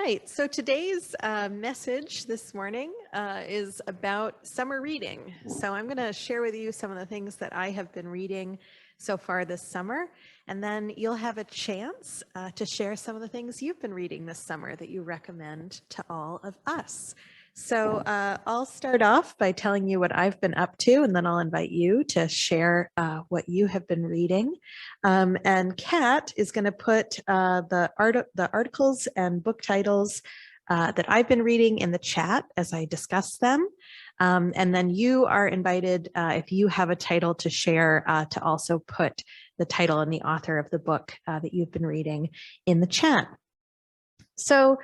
right, so today's message this morning is about summer reading. So I'm going to share with you some of the things that I have been reading so far this summer, and then you'll have a chance to share some of the things you've been reading this summer that you recommend to all of us. So I'll start off by telling you what I've been up to, and then I'll invite you to share what you have been reading. And Kat is going to put the articles and book titles that I've been reading in the chat as I discuss them. And then you are invited, if you have a title to share, to also put the title and the author of the book that you've been reading in the chat. So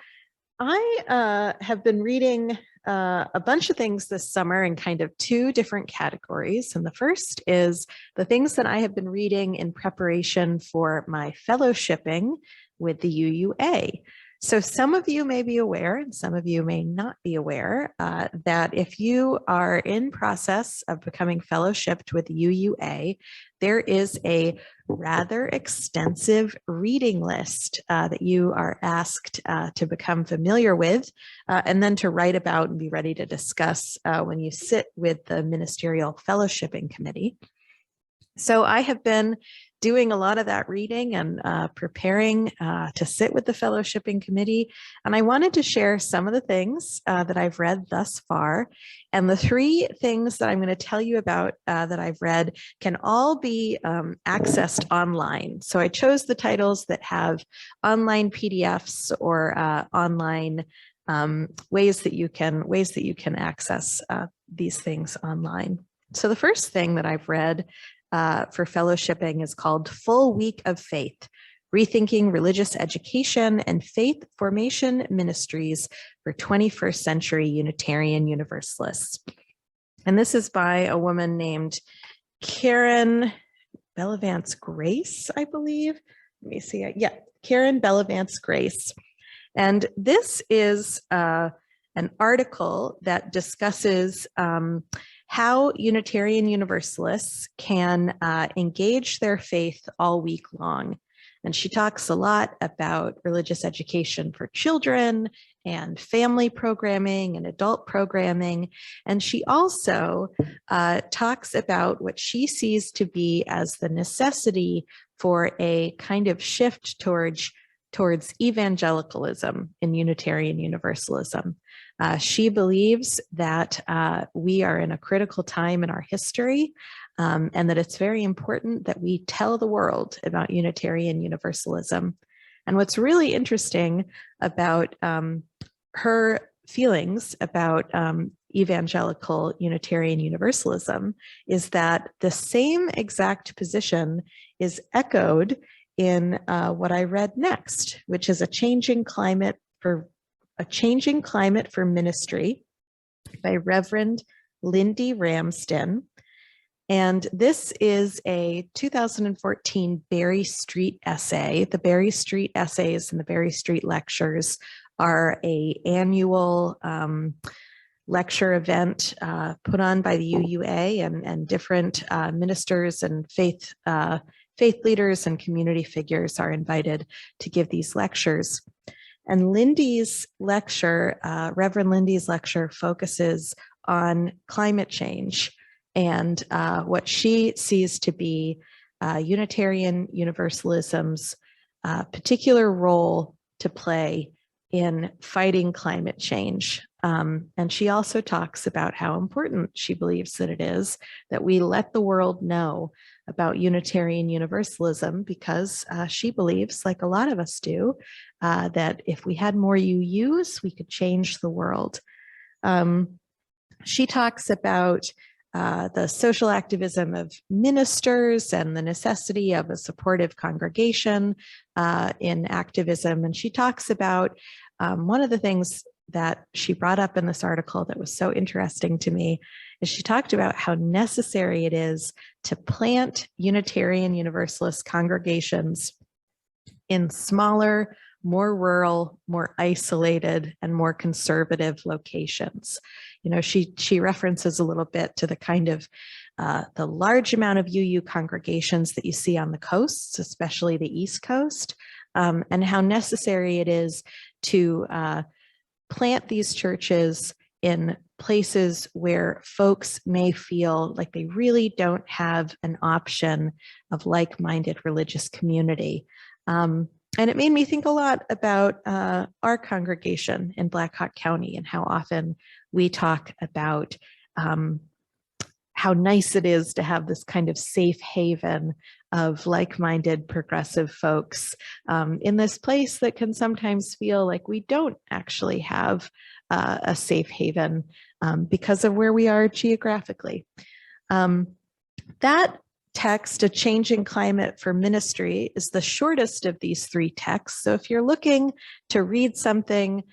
I have been reading a bunch of things this summer in kind of two different categories. And the first is the things that I have been reading in preparation for my fellowshipping with the UUA. So some of you may be aware, and some of you may not be aware, that if you are in process of becoming fellowshipped with UUA, there is a rather extensive reading list that you are asked to become familiar with, and then to write about and be ready to discuss when you sit with the Ministerial Fellowshipping Committee. So I have been doing a lot of that reading and preparing to sit with the Fellowshipping Committee. And I wanted to share some of the things that I've read thus far. And the three things that I'm going to tell you about that I've read can all be accessed online. So I chose the titles that have online PDFs or online ways that you can access these things online. So the first thing that I've read for fellowshipping is called Full Week of Faith, Rethinking Religious Education and Faith Formation Ministries for 21st Century Unitarian Universalists. And this is by a woman named Karen Bellavance-Grace, I believe. Let me see. Yeah, Karen Bellavance-Grace. And this is an article that discusses how Unitarian Universalists can engage their faith all week long. And she talks a lot about religious education for children and family programming and adult programming. And she also talks about what she sees to be as the necessity for a kind of shift towards evangelicalism in Unitarian Universalism. She believes that we are in a critical time in our history, and that it's very important that we tell the world about Unitarian Universalism. And what's really interesting about her feelings about evangelical Unitarian Universalism is that the same exact position is echoed in what I read next, which is A Changing Climate for Ministry by Reverend Lindi Ramsden. And this is a 2014 Berry Street essay. The Berry Street essays and the Berry Street lectures are an annual lecture event put on by the UUA, and different ministers and faith leaders and community figures are invited to give these lectures. And Lindy's lecture, Reverend Lindy's lecture, focuses on climate change and what she sees to be Unitarian Universalism's particular role to play in fighting climate change. And she also talks about how important she believes that it is that we let the world know about Unitarian Universalism, because she believes, like a lot of us do, that if we had more UUs, we could change the world. She talks about the social activism of ministers and the necessity of a supportive congregation in activism. And she talks about one of the things that she brought up in this article that was so interesting to me is she talked about how necessary it is to plant Unitarian Universalist congregations in smaller, more rural, more isolated, and more conservative locations. You know, she references a little bit to the kind of the large amount of UU congregations that you see on the coasts, especially the East Coast, and how necessary it is to plant these churches in places where folks may feel like they really don't have an option of like-minded religious community. And it made me think a lot about our congregation in Black Hawk County and how often we talk about how nice it is to have this kind of safe haven of like-minded progressive folks in this place that can sometimes feel like we don't actually have a safe haven because of where we are geographically. That text, A Changing Climate for Ministry, is the shortest of these three texts. So if you're looking to read something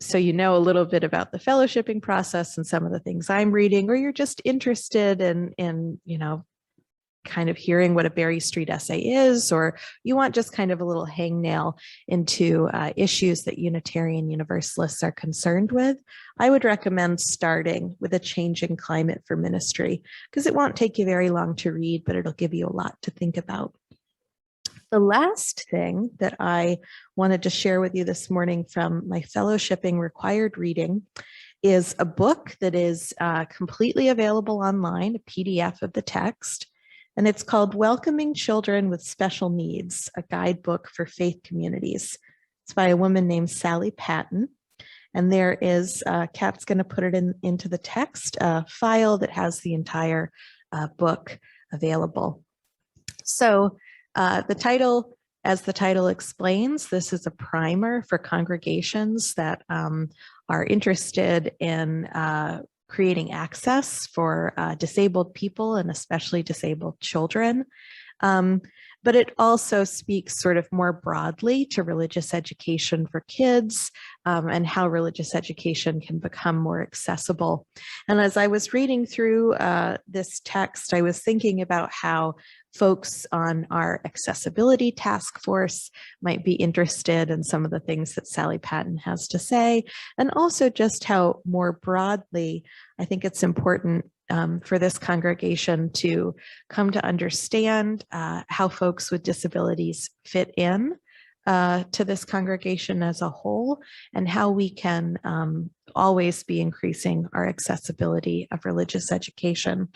so you know a little bit about the fellowshipping process and some of the things I'm reading, or you're just interested in you know, kind of hearing what a Berry Street essay is, or you want just kind of a little hangnail into issues that Unitarian Universalists are concerned with, I would recommend starting with A Changing Climate for Ministry, because it won't take you very long to read, but it'll give you a lot to think about. The last thing that I wanted to share with you this morning from my fellowshipping required reading is a book that is completely available online, a PDF of the text, and it's called Welcoming Children with Special Needs, a Guidebook for Faith Communities. It's by a woman named Sally Patton, and there is, Kat's going to put it into the text, a file that has the entire book available. So the title, as the title explains, this is a primer for congregations that are interested in creating access for disabled people and especially disabled children. But it also speaks sort of more broadly to religious education for kids and how religious education can become more accessible. And as I was reading through this text, I was thinking about how folks on our accessibility task force might be interested in some of the things that Sally Patton has to say, and also just how more broadly, I think it's important for this congregation to come to understand how folks with disabilities fit in to this congregation as a whole, and how we can always be increasing our accessibility of religious education.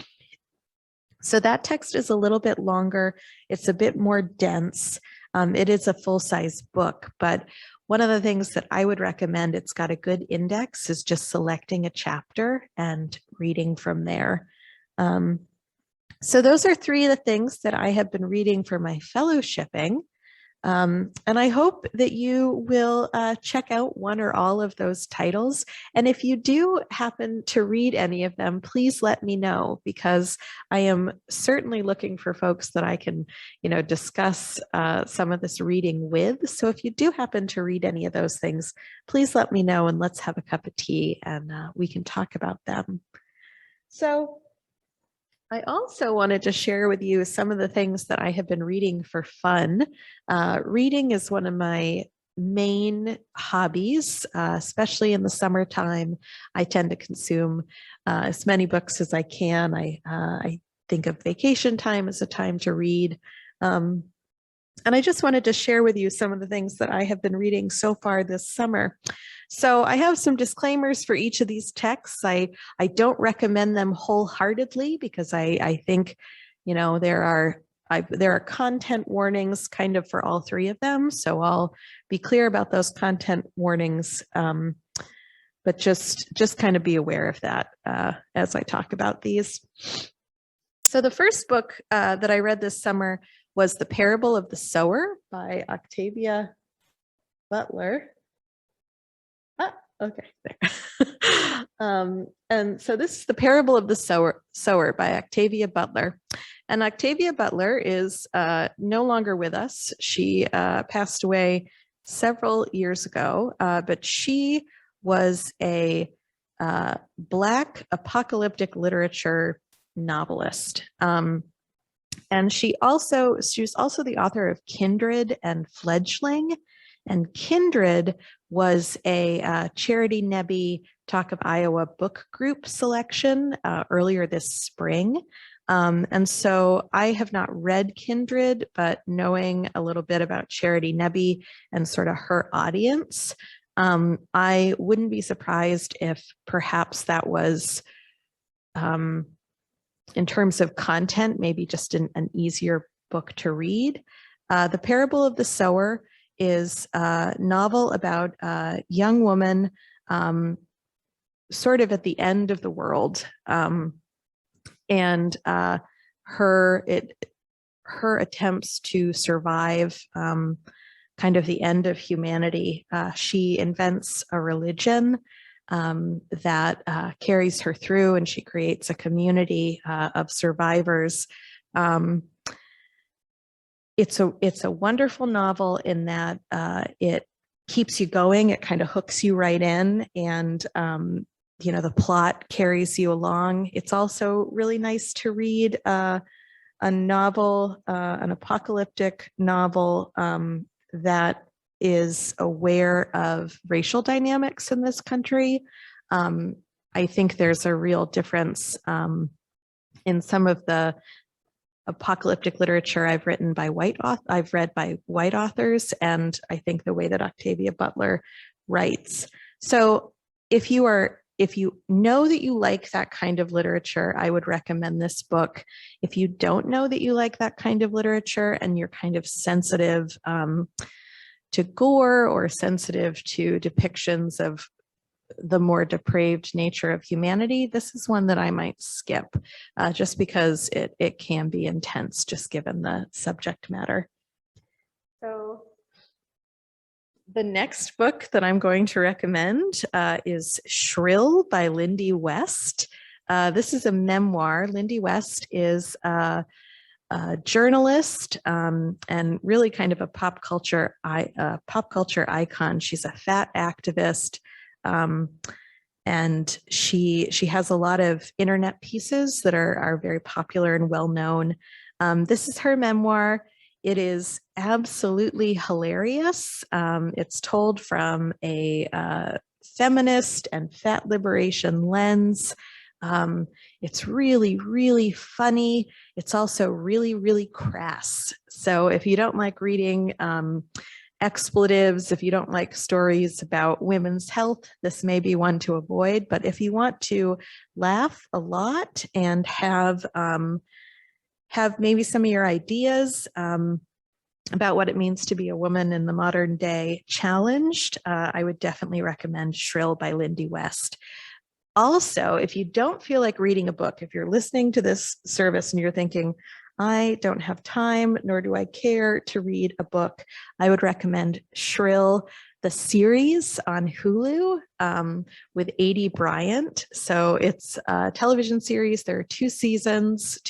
So that text is a little bit longer. It's a bit more dense. It is a full-size book, but one of the things that I would recommend, it's got a good index, is just selecting a chapter and reading from there. So those are three of the things that I have been reading for my fellowshipping. And I hope that you will check out one or all of those titles. And if you do happen to read any of them, please let me know, because I am certainly looking for folks that I can, you know, discuss some of this reading with. So if you do happen to read any of those things, please let me know and let's have a cup of tea and we can talk about them. So I also wanted to share with you some of the things that I have been reading for fun. Reading is one of my main hobbies, especially in the summertime. I tend to consume as many books as I can. I think of vacation time as a time to read. And I just wanted to share with you some of the things that I have been reading so far this summer. So I have some disclaimers for each of these texts. I don't recommend them wholeheartedly because I think, you know, there are content warnings kind of for all three of them. So I'll be clear about those content warnings, but just kind of be aware of that as I talk about these. So the first book that I read this summer was The Parable of the Sower by Octavia Butler. Okay, there. And so this is The Parable of the Sower by Octavia Butler. And Octavia Butler is no longer with us. She passed away several years ago, but she was a Black apocalyptic literature novelist. And she was also the author of Kindred and Fledgling. And Kindred was a Charity Nebby Talk of Iowa book group selection earlier this spring. And so I have not read Kindred, but knowing a little bit about Charity Nebbe and sort of her audience, I wouldn't be surprised if perhaps that was, in terms of content, maybe just an easier book to read. The Parable of the Sower is a novel about a young woman sort of at the end of the world. And her attempts to survive kind of the end of humanity. She invents a religion that carries her through, and she creates a community of survivors. It's a wonderful novel in that it keeps you going. It kind of hooks you right in, and you know, the plot carries you along. It's also really nice to read a novel, an apocalyptic novel that is aware of racial dynamics in this country. I think there's a real difference in some of the apocalyptic literature I've read by white authors, and I think the way that Octavia Butler writes. So if you know that you like that kind of literature, I would recommend this book. If you don't know that you like that kind of literature and you're kind of sensitive to gore or sensitive to depictions of the more depraved nature of humanity, this is one that I might skip just because it can be intense, just given the subject matter. So the next book that I'm going to recommend is Shrill by Lindi West. This is a memoir. Lindi West is a journalist and really kind of a pop culture icon. She's a fat activist, and she has a lot of internet pieces that are very popular and well known. This is her memoir. It is absolutely hilarious. It's told from a feminist and fat liberation lens. It's really, really funny. It's also really, really crass. So if you don't like reading expletives, if you don't like stories about women's health, this may be one to avoid. But if you want to laugh a lot and have maybe some of your ideas about what it means to be a woman in the modern day challenged, I would definitely recommend Shrill by Lindi West. Also, if you don't feel like reading a book, if you're listening to this service and you're thinking, I don't have time, nor do I care to read a book, I would recommend Shrill, the series on Hulu with A.D. Bryant. So it's a television series. There are 2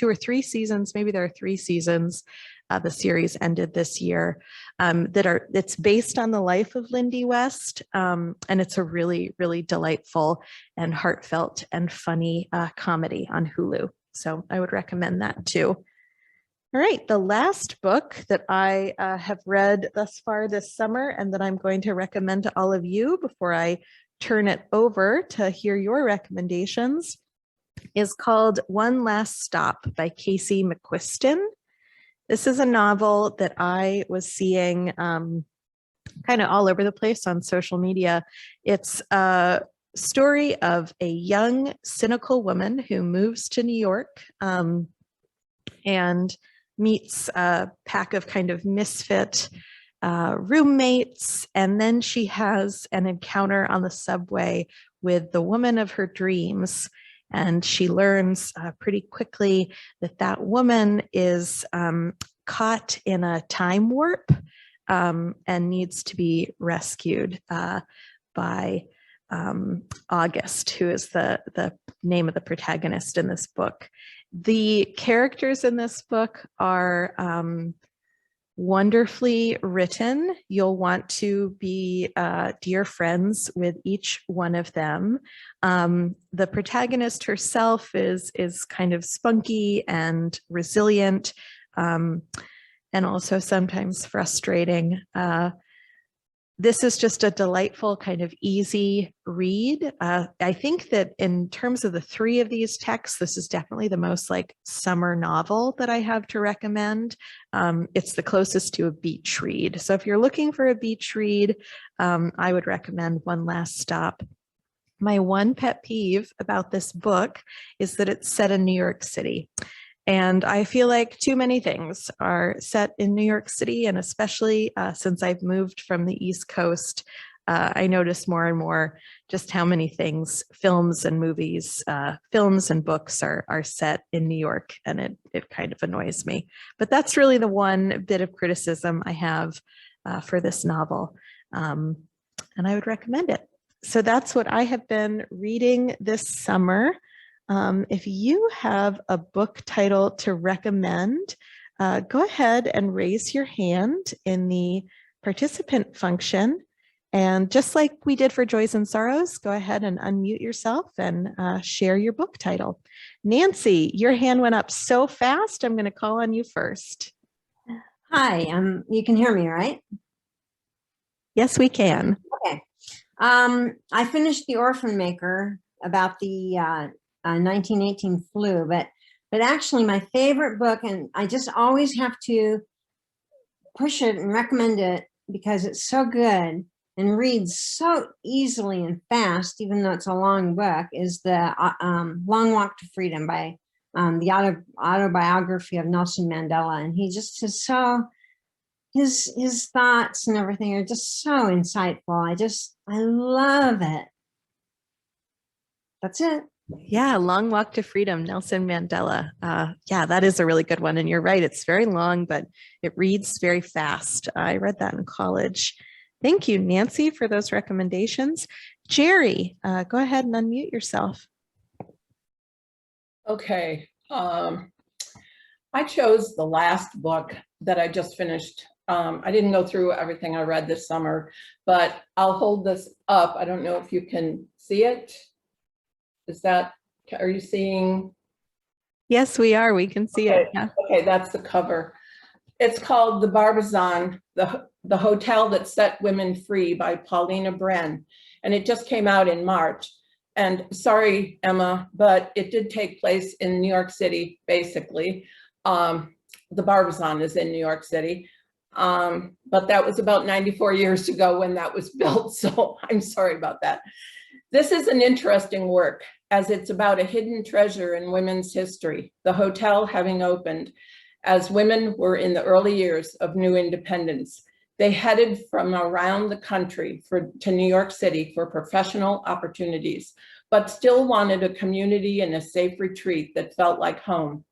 or 3 seasons, maybe there are 3 seasons. The series ended this year. It's based on the life of Lindi West, and it's a really, really delightful and heartfelt and funny comedy on Hulu. So I would recommend that too. All right, the last book that I have read thus far this summer and that I'm going to recommend to all of you before I turn it over to hear your recommendations is called One Last Stop by Casey McQuiston. This is a novel that I was seeing kind of all over the place on social media. It's a story of a young, cynical woman who moves to New York and meets a pack of kind of misfit roommates. And then she has an encounter on the subway with the woman of her dreams. And she learns pretty quickly that that woman is caught in a time warp and needs to be rescued by August, who is the name of the protagonist in this book. The characters in this book are wonderfully written. You'll want to be dear friends with each one of them. The protagonist herself is kind of spunky and resilient, and also sometimes frustrating. this is just a delightful kind of easy read. I think that in terms of the three of these texts, this is definitely the most like summer novel that I have to recommend. It's the closest to a beach read. So if you're looking for a beach read, I would recommend One Last Stop. My one pet peeve about this book is that it's set in New York City. And I feel like too many things are set in New York City, and especially since I've moved from the East Coast, I notice more and more just how many things, films and movies, films and books are set in New York, and it kind of annoys me. But that's really the one bit of criticism I have for this novel, and I would recommend it. So that's what I have been reading this summer. If you have a book title to recommend, go ahead and raise your hand in the participant function. And just like we did for Joys and Sorrows, go ahead and unmute yourself and share your book title. Nancy, your hand went up so fast, I'm going to call on you first. Hi, you can hear me, right? Yes, we can. Okay. I finished The Orphan Maker about the 1918 flu, but actually my favorite book, and I just always have to push it and recommend it because it's so good and reads so easily and fast, even though it's a long book, is the Long Walk to Freedom by the autobiography of Nelson Mandela. And he just is so, his thoughts and everything are just so insightful. I love it. That's it. Yeah, Long Walk to Freedom, Nelson Mandela. Yeah, that is a really good one. And you're right, it's very long, but it reads very fast. I read that in college. Thank you, Nancy, for those recommendations. Jerry, go ahead and unmute yourself. Okay. I chose the last book that I just finished. I didn't go through everything I read this summer, but I'll hold this up. I don't know if you can see it. Are you seeing? Yes, we are. We can see it. Yeah. Okay, that's the cover. It's called The Barbizon, the Hotel That Set Women Free by Paulina Bren. And it just came out in March. And sorry, Emma, but it did take place in New York City, basically. The Barbizon is in New York City. But that was about 94 years ago when that was built. So I'm sorry about that. This is an interesting work, as it's about a hidden treasure in women's history, the hotel having opened as women were in the early years of new independence. They headed from around the country to New York City for professional opportunities, but still wanted a community and a safe retreat that felt like home.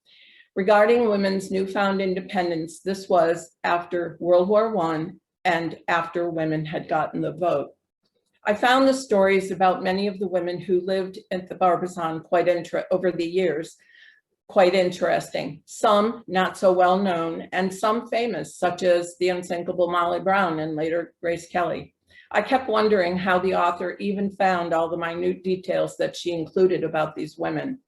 Regarding women's newfound independence, this was after World War I and after women had gotten the vote. I found the stories about many of the women who lived at the Barbizon over the years quite interesting. Some not so well known, and some famous, such as the unsinkable Molly Brown and later Grace Kelly. I kept wondering how the author even found all the minute details that she included about these women.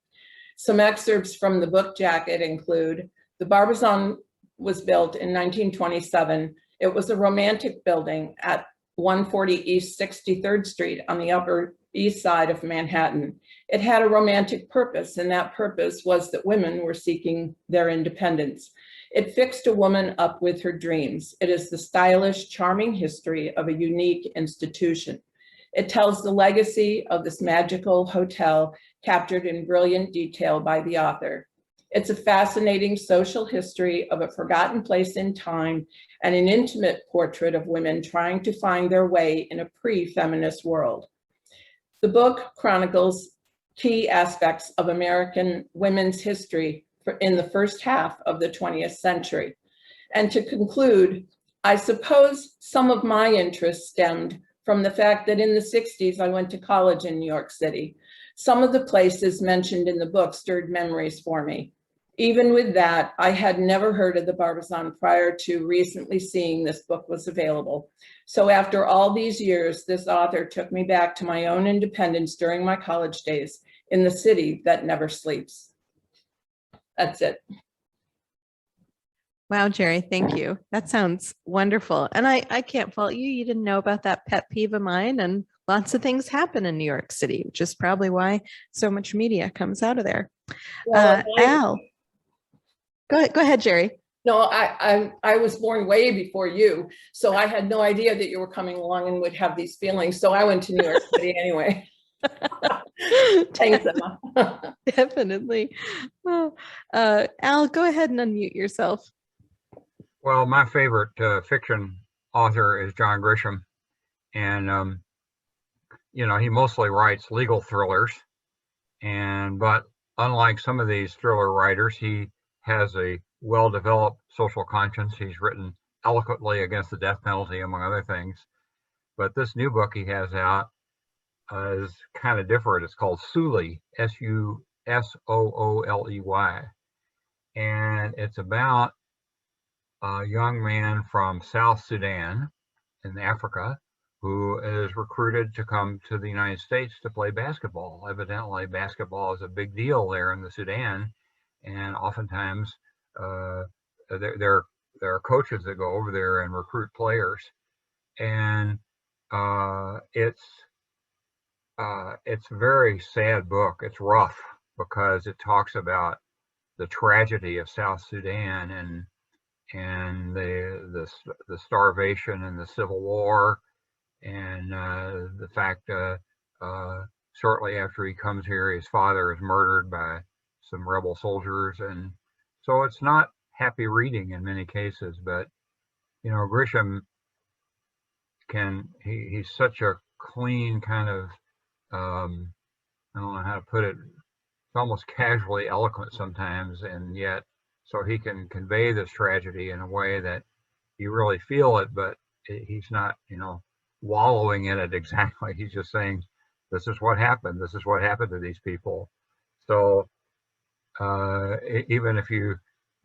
Some excerpts from the book jacket include, the Barbizon was built in 1927. It was a romantic building at 140 East 63rd Street on the Upper East Side of Manhattan. It had a romantic purpose, and that purpose was that women were seeking their independence. It fixed a woman up with her dreams. It is the stylish, charming history of a unique institution. It tells the legacy of this magical hotel captured in brilliant detail by the author. It's a fascinating social history of a forgotten place in time and an intimate portrait of women trying to find their way in a pre-feminist world. The book chronicles key aspects of American women's history in the first half of the 20th century. And to conclude, I suppose some of my interest stemmed from the fact that in the 60s, I went to college in New York City. Some of the places mentioned in the book stirred memories for me. Even with that, I had never heard of the Barbizon prior to recently seeing this book was available. So after all these years, this author took me back to my own independence during my college days in the city that never sleeps. That's it. Wow, Jerry, thank you. That sounds wonderful. And I can't fault you. You didn't know about that pet peeve of mine. And lots of things happen in New York City, which is probably why so much media comes out of there. Well, Al, go ahead, Jerry. No, I was born way before you, so I had no idea that you were coming along and would have these feelings. So I went to New York City anyway. Thanks, Emma. Definitely. Oh, Al, go ahead and unmute yourself. Well, my favorite fiction author is John Grisham, and you know, he mostly writes legal thrillers, but unlike some of these thriller writers, he has a well-developed social conscience. He's written eloquently against the death penalty, among other things. But this new book he has out is kind of different. It's called Sooley, Sussooley, and it's about a young man from South Sudan in Africa who is recruited to come to the United States to play basketball. Evidently, basketball is a big deal there in the Sudan, and oftentimes there are coaches that go over there and recruit players, and it's a very sad book. It's rough because it talks about the tragedy of South Sudan and the starvation and the civil war, and the fact shortly after he comes here, his father is murdered by some rebel soldiers, and so it's not happy reading in many cases. But you know, Grisham he's such a clean kind of I don't know how to put it. It's almost casually eloquent sometimes, and yet so he can convey this tragedy in a way that you really feel it, but he's not, you know, wallowing in it exactly. He's just saying, this is what happened. This is what happened to these people. So even if you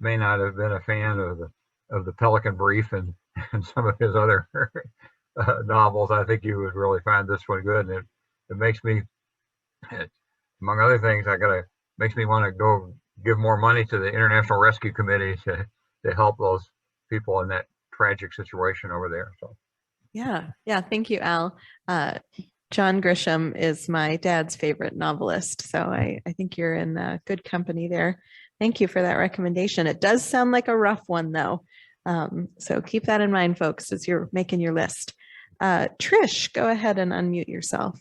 may not have been a fan of the Pelican Brief and some of his other novels, I think you would really find this one good. And it makes me, among other things, makes me want to go give more money to the International Rescue Committee to help those people in that tragic situation over there. So Yeah, thank you, Al. John Grisham is my dad's favorite novelist, so I think you're in good company there. Thank you for that recommendation. It does sound like a rough one, though, so keep that in mind, folks, as you're making your list. Trish, go ahead and unmute yourself.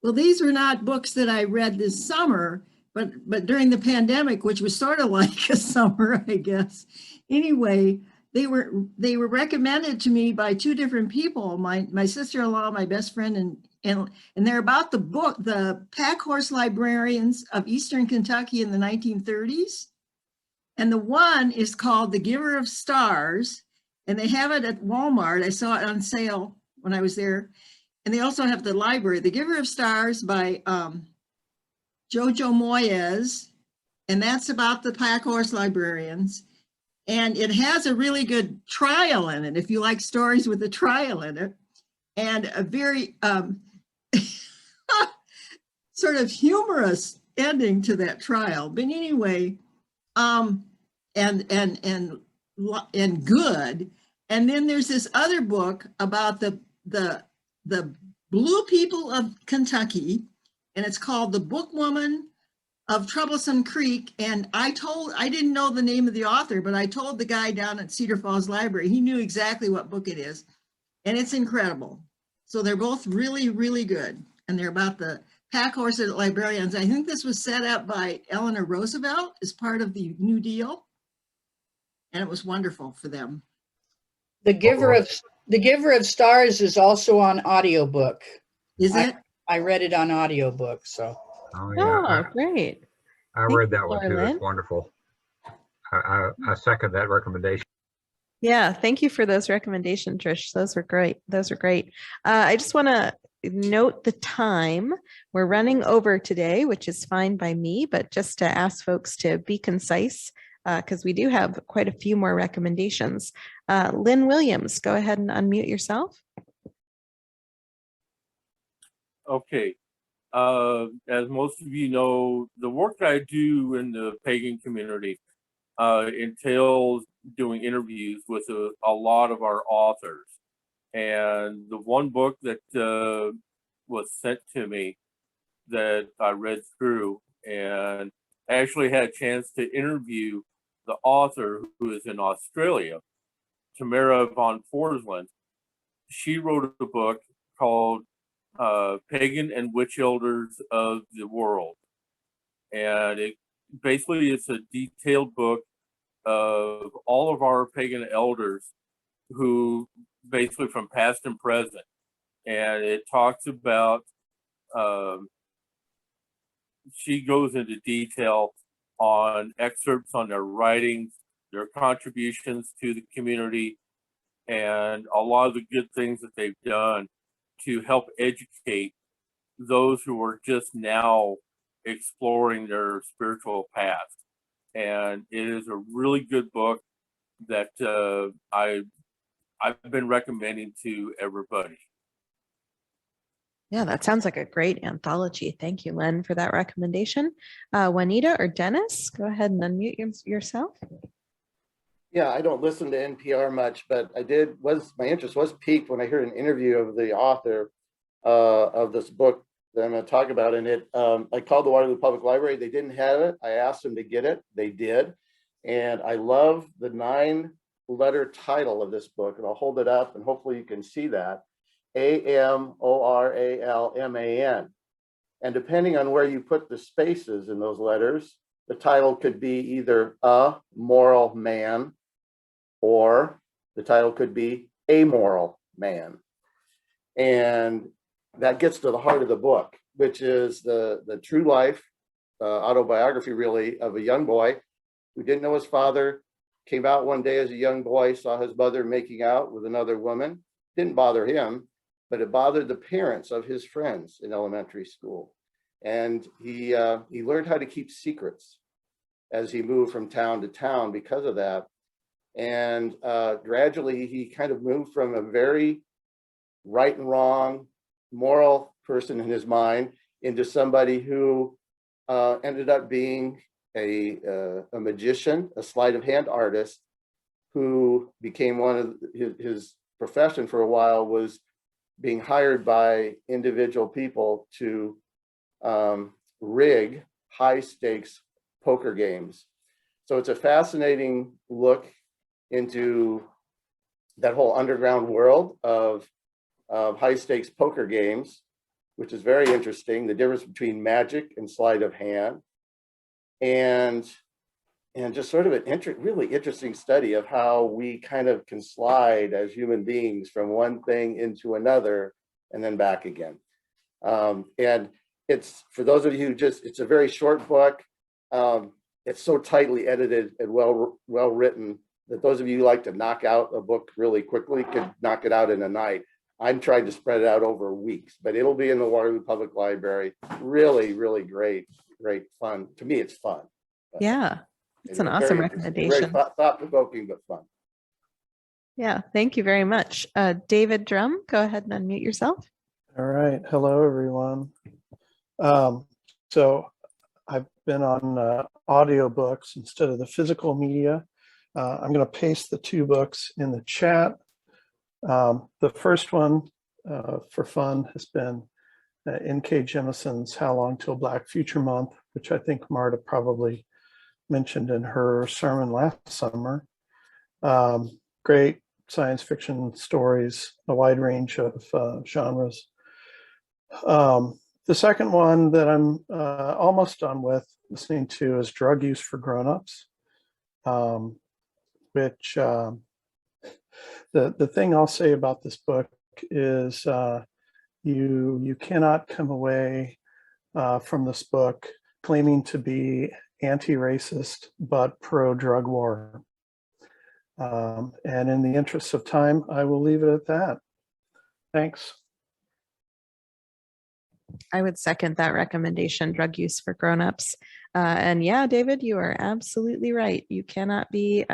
Well, these are not books that I read this summer, but during the pandemic, which was sort of like a summer, I guess. Anyway, they were recommended to me by two different people, my sister-in-law, my best friend, and they're about the book, the Pack Horse Librarians of Eastern Kentucky in the 1930s. And the one is called The Giver of Stars, and they have it at Walmart. I saw it on sale when I was there. And they also have the library, The Giver of Stars by Jojo Moyes, and that's about the Pack Horse Librarians. And it has a really good trial in it, if you like stories with a trial in it, and a very sort of humorous ending to that trial. But anyway, and good. And then there's this other book about the Blue People of Kentucky, and it's called The Bookwoman of Troublesome Creek. And I didn't know the name of the author, but I told the guy down at Cedar Falls Library, he knew exactly what book it is, and it's incredible. So they're both really, really good. And they're about the Pack Horse Librarians. I think this was set up by Eleanor Roosevelt as part of the New Deal. And it was wonderful for them. The Giver of Stars is also on audiobook. Is it? I read it on audiobook, so. oh yeah, Great. I read that one too. It's wonderful. I second that recommendation. Yeah, thank you for those recommendations, Trish. Those were great. I just want to note the time. We're running over today, which is fine by me, but just to ask folks to be concise, because we do have quite a few more recommendations. Lynn Williams, go ahead and unmute yourself. Okay. As most of you know, the work that I do in the pagan community entails doing interviews with a lot of our authors. And the one book that was sent to me that I read through, and I actually had a chance to interview the author who is in Australia, Tamara von Forslun. She wrote a book called Pagan and Witch Elders of the World. And it's a detailed book of all of our pagan elders who basically from past and present. And it talks about, she goes into detail on excerpts on their writings, their contributions to the community, and a lot of the good things that they've done to help educate those who are just now exploring their spiritual path. And it is a really good book that I've been recommending to everybody. Yeah, that sounds like a great anthology. Thank you, Len, for that recommendation. Juanita or Dennis, go ahead and unmute yourself. Yeah, I don't listen to NPR much, but my interest was piqued when I heard an interview of the author of this book that I'm going to talk about. And I called the Waterloo Public Library. They didn't have it. I asked them to get it. They did. And I love the 9-letter title of this book. And I'll hold it up and hopefully you can see that. AMORALMAN. And depending on where you put the spaces in those letters, the title could be either A Moral Man, or the title could be Amoral Man. And that gets to the heart of the book, which is the true life autobiography, really, of a young boy who didn't know his father, came out one day as a young boy, saw his mother making out with another woman. Didn't bother him, but it bothered the parents of his friends in elementary school. And he learned how to keep secrets as he moved from town to town because of that. And gradually he kind of moved from a very right and wrong moral person in his mind into somebody who ended up being a magician, a sleight of hand artist, who became one of his profession for a while was being hired by individual people to rig high stakes poker games. So it's a fascinating look into that whole underground world of high stakes poker games, which is very interesting, the difference between magic and sleight of hand, and just sort of an really interesting study of how we kind of can slide as human beings from one thing into another and then back again. And it's, for those of you who it's a very short book. It's so tightly edited and well written that those of you who like to knock out a book really quickly could knock it out in a night. I'm trying to spread it out over weeks, but it'll be in the Waterloo Public Library. Really, really great fun. To me, it's fun. Yeah, it's an awesome recommendation. Very thought-provoking, but fun. Yeah, thank you very much. David Drum, go ahead and unmute yourself. All right. Hello, everyone. So I've been on audiobooks instead of the physical media. I'm going to paste the 2 books in the chat. The first one for fun has been N.K. Jemison's How Long Till Black Future Month, which I think Marta probably mentioned in her sermon last summer. Great science fiction stories, a wide range of genres. The second one that I'm almost done with listening to is Drug Use for Grown-Ups, which the thing I'll say about this book is you cannot come away from this book claiming to be anti-racist but pro-drug war. And in the interest of time, I will leave it at that. Thanks. I would second that recommendation, Drug Use for Grown-Ups. And yeah, David, you are absolutely right. You cannot be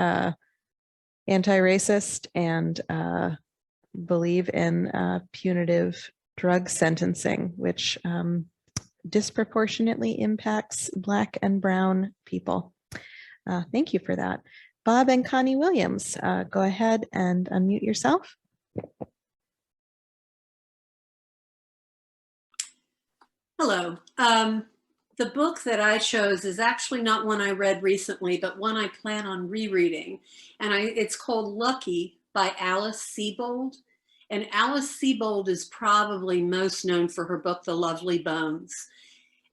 anti-racist and believe in punitive drug sentencing, which disproportionately impacts Black and Brown people. Thank you for that. Bob and Connie Williams, go ahead and unmute yourself. Hello. The book that I chose is actually not one I read recently, but one I plan on rereading. And it's called Lucky by Alice Sebold. And Alice Sebold is probably most known for her book, The Lovely Bones.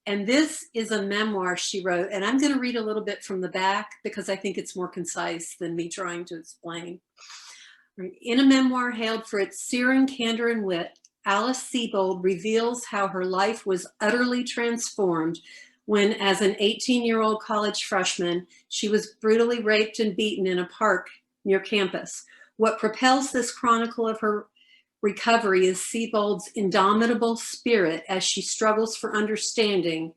And this is a memoir she wrote. And I'm going to read a little bit from the back because I think it's more concise than me trying to explain. In a memoir hailed for its searing candor and wit, Alice Sebold reveals how her life was utterly transformed when, as an 18-year-old college freshman, she was brutally raped and beaten in a park near campus. What propels this chronicle of her recovery is Sebold's indomitable spirit as she struggles for understanding,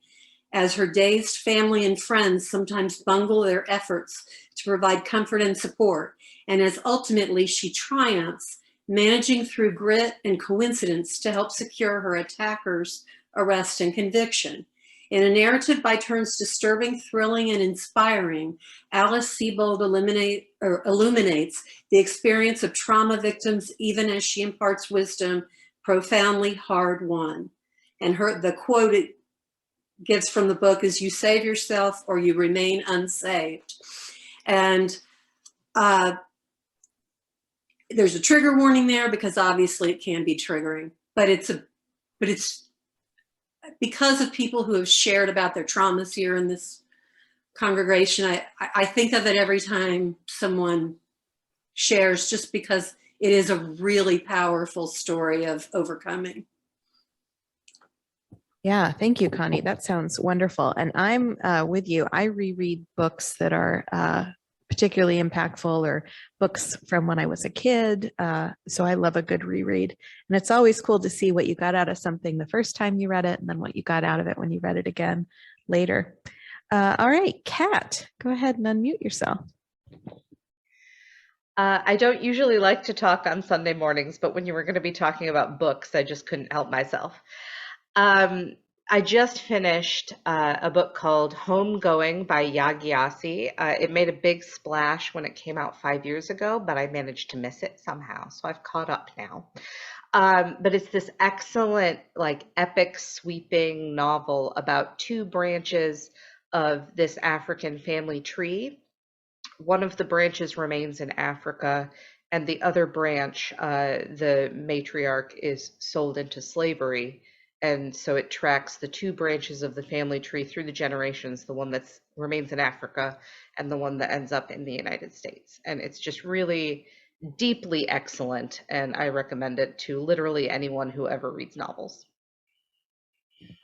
as her dazed family and friends sometimes bungle their efforts to provide comfort and support, and as ultimately she triumphs, managing through grit and coincidence to help secure her attacker's arrest and conviction. In a narrative by turns disturbing, thrilling, and inspiring, Alice Sebold illuminates the experience of trauma victims even as she imparts wisdom profoundly hard-won. And the quote it gives from the book is, "You save yourself or you remain unsaved." And there's a trigger warning there because obviously it can be triggering, but it's because of people who have shared about their traumas here in this congregation. I think of it every time someone shares, just because it is a really powerful story of overcoming. Yeah, thank you, Connie. That sounds wonderful. And I'm with you. I reread books that are particularly impactful, or books from when I was a kid. So I love a good reread. And it's always cool to see what you got out of something the first time you read it, and then what you got out of it when you read it again later. All right, Kat, go ahead and unmute yourself. I don't usually like to talk on Sunday mornings, but when you were going to be talking about books, I just couldn't help myself. I just finished a book called Homegoing by Yagyasi. It made a big splash when it came out 5 years ago, but I managed to miss it somehow, so I've caught up now. But it's this excellent, like, epic, sweeping novel about two branches of this African family tree. One of the branches remains in Africa, and the other branch, the matriarch, is sold into slavery. And so it tracks the two branches of the family tree through the generations, the one that remains in Africa and the one that ends up in the United States. And it's just really deeply excellent. And I recommend it to literally anyone who ever reads novels.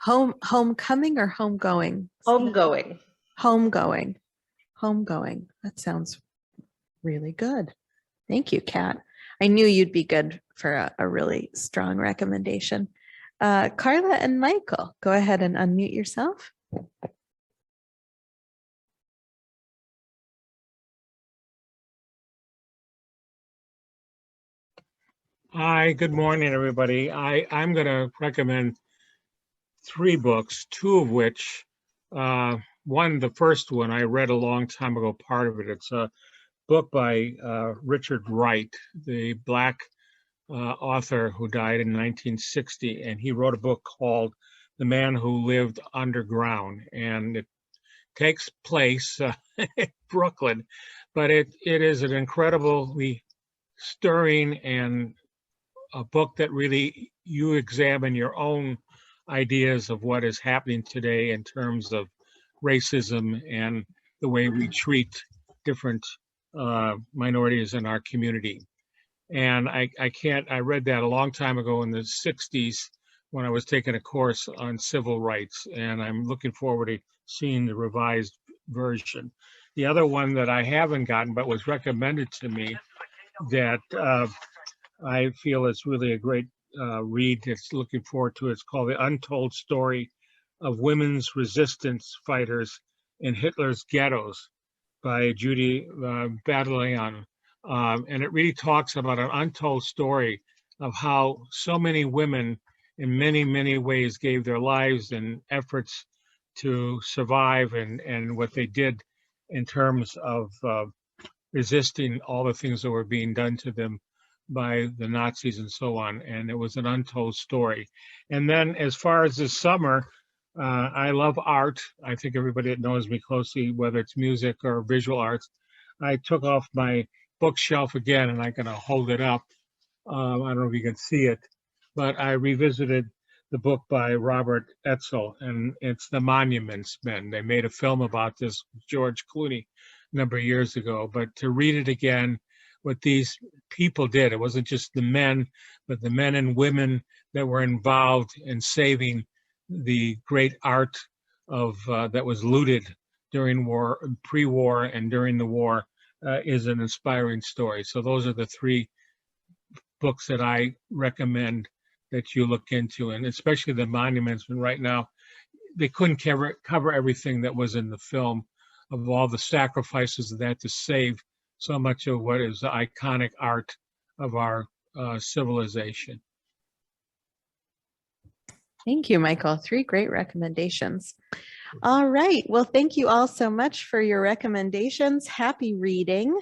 Homecoming or homegoing? Homegoing. Homegoing. Homegoing. That sounds really good. Thank you, Kat. I knew you'd be good for a really strong recommendation. Carla and Michael, go ahead and unmute yourself. Hi, good morning, everybody. I'm going to recommend 3 books, 2 of which, the first one I read a long time ago, part of it. It's a book by Richard Wright, the Black author who died in 1960, and he wrote a book called The Man Who Lived Underground, and it takes place in Brooklyn, but it is an incredibly stirring and a book that really you examine your own ideas of what is happening today in terms of racism and the way we treat different minorities in our community. And I read that a long time ago in the 60s when I was taking a course on civil rights, and I'm looking forward to seeing the revised version. The other one that I haven't gotten but was recommended to me that I feel is really a great read, it's looking forward to, it's called The Untold Story of Women's Resistance Fighters in Hitler's Ghettos by Judy Battalion. And it really talks about an untold story of how so many women in many, many ways gave their lives and efforts to survive, and what they did in terms of resisting all the things that were being done to them by the Nazis and so on. And it was an untold story. And then as far as this summer, I love art. I think everybody that knows me closely, whether it's music or visual arts, I took off my bookshelf again, and I'm going to hold it up. I don't know if you can see it, but I revisited the book by Robert Etzel, and it's The Monuments Men. They made a film about this with George Clooney a number of years ago, but to read it again, what these people did, it wasn't just the men, but the men and women that were involved in saving the great art of that was looted during war, pre-war and during the war, is an inspiring story. So those are the three books that I recommend that you look into, and especially The Monuments. And right now, they couldn't cover everything that was in the film, of all the sacrifices of that to save so much of what is the iconic art of our civilization. Thank you, Michael. 3 great recommendations. All right. Well, thank you all so much for your recommendations. Happy reading.